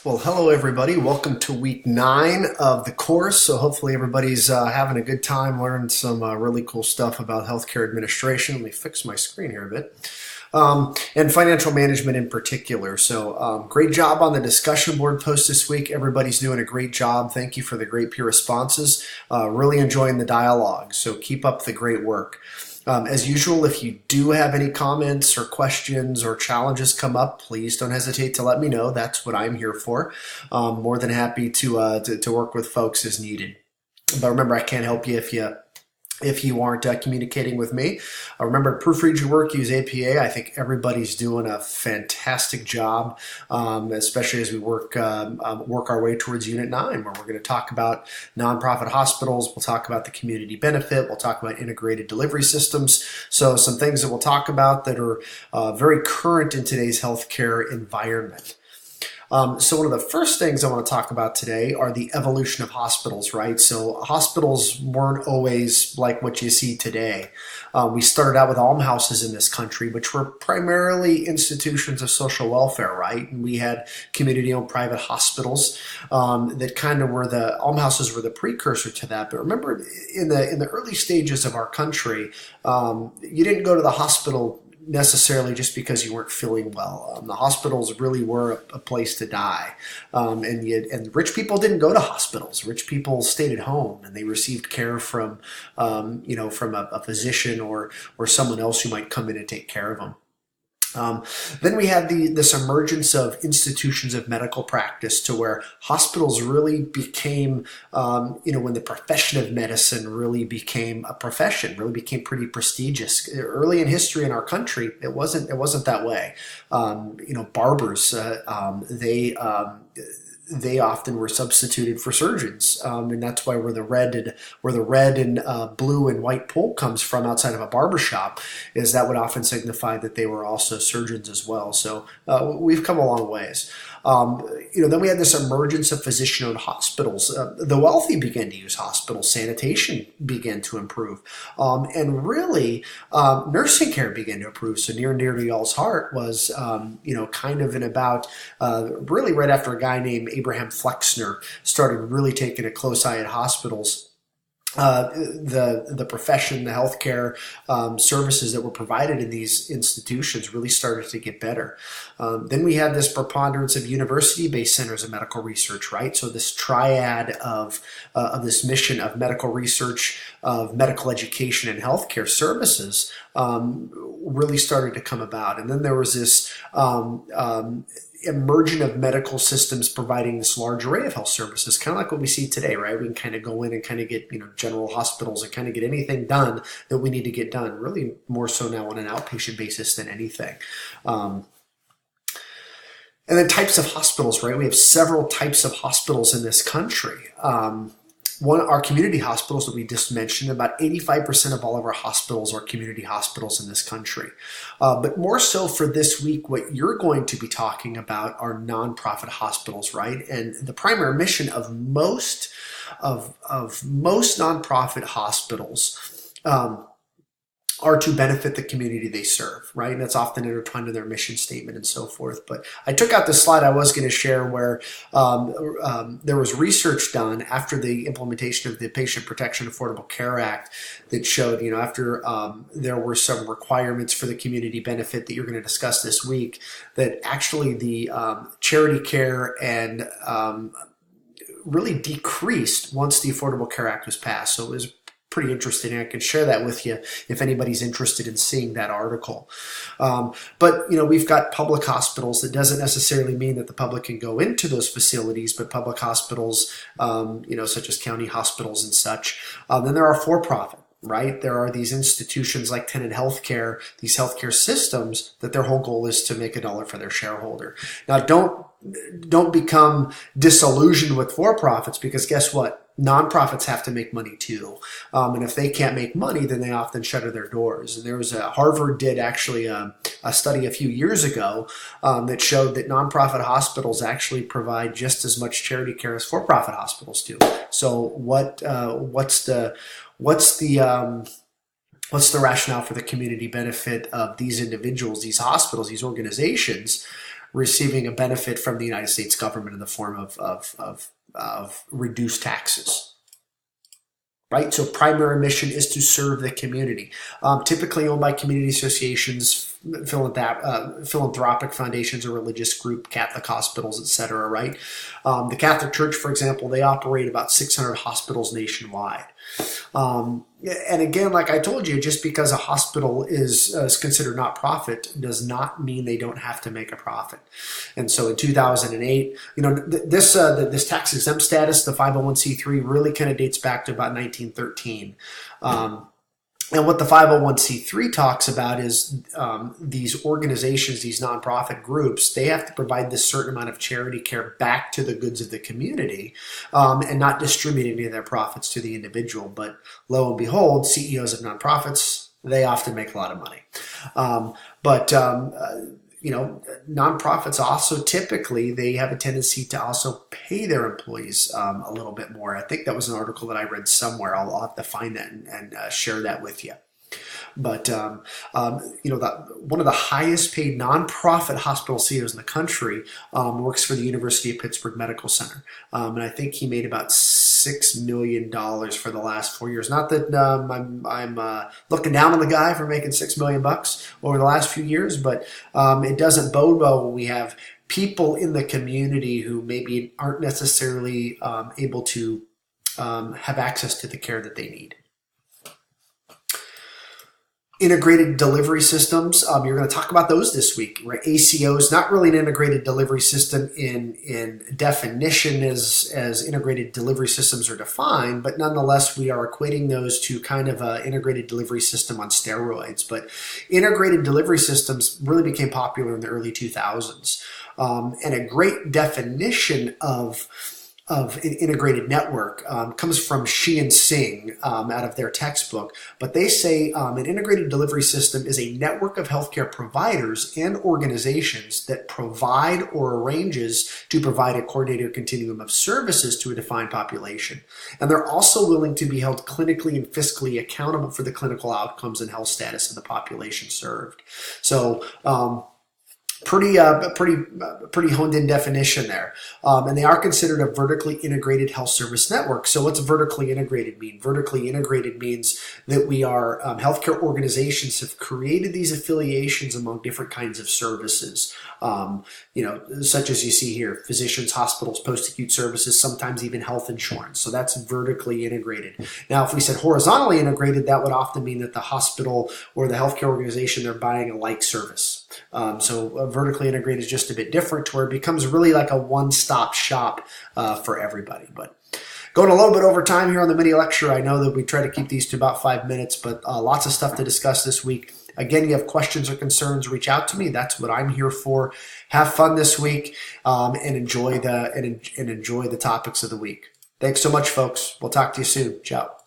Well, hello everybody. Welcome to week 9 of the course. So hopefully everybody's having a good time, learning some really cool stuff about healthcare administration. Let me fix my screen here a bit. And financial management in particular. So great job on the discussion board post this week. Everybody's doing a great job. Thank you for the great peer responses. Really enjoying the dialogue. So keep up the great work. As usual, if you do have any comments or questions or challenges come up, please don't hesitate to let me know. That's what I'm here for. More than happy to work with folks as needed. But remember, I can't help you if you aren't communicating with me. Remember to proofread your work, use APA. I think everybody's doing a fantastic job, especially as we work our way towards Unit 9, where we're going to talk about nonprofit hospitals. We'll talk about the community benefit. We'll talk about integrated delivery systems. So some things that we'll talk about that are very current in today's healthcare environment. So one of the first things I want to talk about today are the evolution of hospitals, right? So hospitals weren't always like what you see today. We started out with almhouses in this country, which were primarily institutions of social welfare, right? And we had community-owned private hospitals that kind of were the almhouses were the precursor to that. But remember, in the early stages of our country, you didn't go to the hospital necessarily just because you weren't feeling well. The hospitals really were a place to die. And rich people didn't go to hospitals. Rich people stayed at home and they received care from, from a physician or someone else who might come in and take care of them. Then we had this emergence of institutions of medical practice to where hospitals really became, when the profession of medicine really became a profession, really became pretty prestigious. Early in history in our country, it wasn't that way. Barbers, they often were substituted for surgeons, and that's why where the red and blue and white pole comes from outside of a barber shop is that would often signify that they were also surgeons as well. So we've come a long ways. Then we had this emergence of physician-owned hospitals. The wealthy began to use hospitals. Sanitation began to improve. And really, nursing care began to improve. So near and dear to y'all's heart was, kind of in about, really right after a guy named Abraham Flexner started really taking a close eye at hospitals. The profession, the healthcare services that were provided in these institutions really started to get better. Then we had this preponderance of university-based centers of medical research, right? So this triad of this mission of medical research, of medical education, and healthcare services really started to come about. And then there was this emergence of medical systems providing this large array of health services, kind of like what we see today, right? We can kind of go in and kind of get, general hospitals and kind of get anything done that we need to get done, really more so now on an outpatient basis than anything. And then types of hospitals, right? We have several types of hospitals in this country. Our community hospitals that we just mentioned, about 85% of all of our hospitals are community hospitals in this country. But more so for this week, what you're going to be talking about are nonprofit hospitals, right? And the primary mission of most nonprofit hospitals are to benefit the community they serve, right? And that's often intertwined in their mission statement and so forth. But I took out the slide I was going to share where there was research done after the implementation of the Patient Protection Affordable Care Act that showed, after there were some requirements for the community benefit that you're going to discuss this week, that actually the charity care and really decreased once the Affordable Care Act was passed. So it was pretty interesting. I can share that with you if anybody's interested in seeing that article. But we've got public hospitals. That doesn't necessarily mean that the public can go into those facilities, but public hospitals, such as county hospitals and such. Then there are for-profit, right? There are these institutions like Tenet Healthcare, these healthcare systems that their whole goal is to make $1 for their shareholder. Now, don't become disillusioned with for-profits, because guess what? Nonprofits have to make money too. And if they can't make money, then they often shutter their doors. And there was Harvard did actually a study a few years ago that showed that nonprofit hospitals actually provide just as much charity care as for-profit hospitals do. So what's the rationale for the community benefit of these individuals, these hospitals, these organizations receiving a benefit from the United States government in the form of reduced taxes. Right, so primary mission is to serve the community. Typically owned by community associations, philanthropic foundations, or religious group, Catholic hospitals, etc. Right, the Catholic Church, for example, they operate about 600 hospitals nationwide. And again, like I told you, just because a hospital is considered not profit does not mean they don't have to make a profit. And so in 2008, this tax exempt status, the 501c3, really kind of dates back to about 1913. And what the 501c3 talks about is these organizations, these nonprofit groups, they have to provide this certain amount of charity care back to the goods of the community and not distribute any of their profits to the individual. But lo and behold, CEOs of nonprofits, they often make a lot of money. Nonprofits also typically, they have a tendency to also pay their employees a little bit more. I think that was an article that I read somewhere. I'll have to find that and share that with you. But one of the highest paid nonprofit hospital CEOs in the country works for the University of Pittsburgh Medical Center, and I think he made about $6 million for the last 4 years. Not that I'm looking down on the guy for making $6 million over the last few years, but it doesn't bode well when we have people in the community who maybe aren't necessarily able to have access to the care that they need. Integrated delivery systems, you're going to talk about those this week, right? ACO is not really an integrated delivery system in definition as integrated delivery systems are defined, but nonetheless, we are equating those to kind of an integrated delivery system on steroids. But integrated delivery systems really became popular in the early 2000s. And a great definition of an integrated network comes from Sheehan Singh out of their textbook. But they say an integrated delivery system is a network of healthcare providers and organizations that provide or arranges to provide a coordinated continuum of services to a defined population. And they're also willing to be held clinically and fiscally accountable for the clinical outcomes and health status of the population served. So, pretty honed in definition there. And they are considered a vertically integrated health service network. So what's vertically integrated mean? Vertically integrated means that we are, healthcare organizations have created these affiliations among different kinds of services, such as you see here, physicians, hospitals, post-acute services, sometimes even health insurance. So that's vertically integrated. Now, if we said horizontally integrated, that would often mean that the hospital or the healthcare organization, they're buying a like service. Vertically integrated is just a bit different, to where it becomes really like a one-stop shop for everybody. But going a little bit over time here on the mini lecture, I know that we try to keep these to about 5 minutes, but lots of stuff to discuss this week. Again, you have questions or concerns, reach out to me. That's what I'm here for. Have fun this week and enjoy the topics of the week. Thanks so much, folks. We'll talk to you soon. Ciao.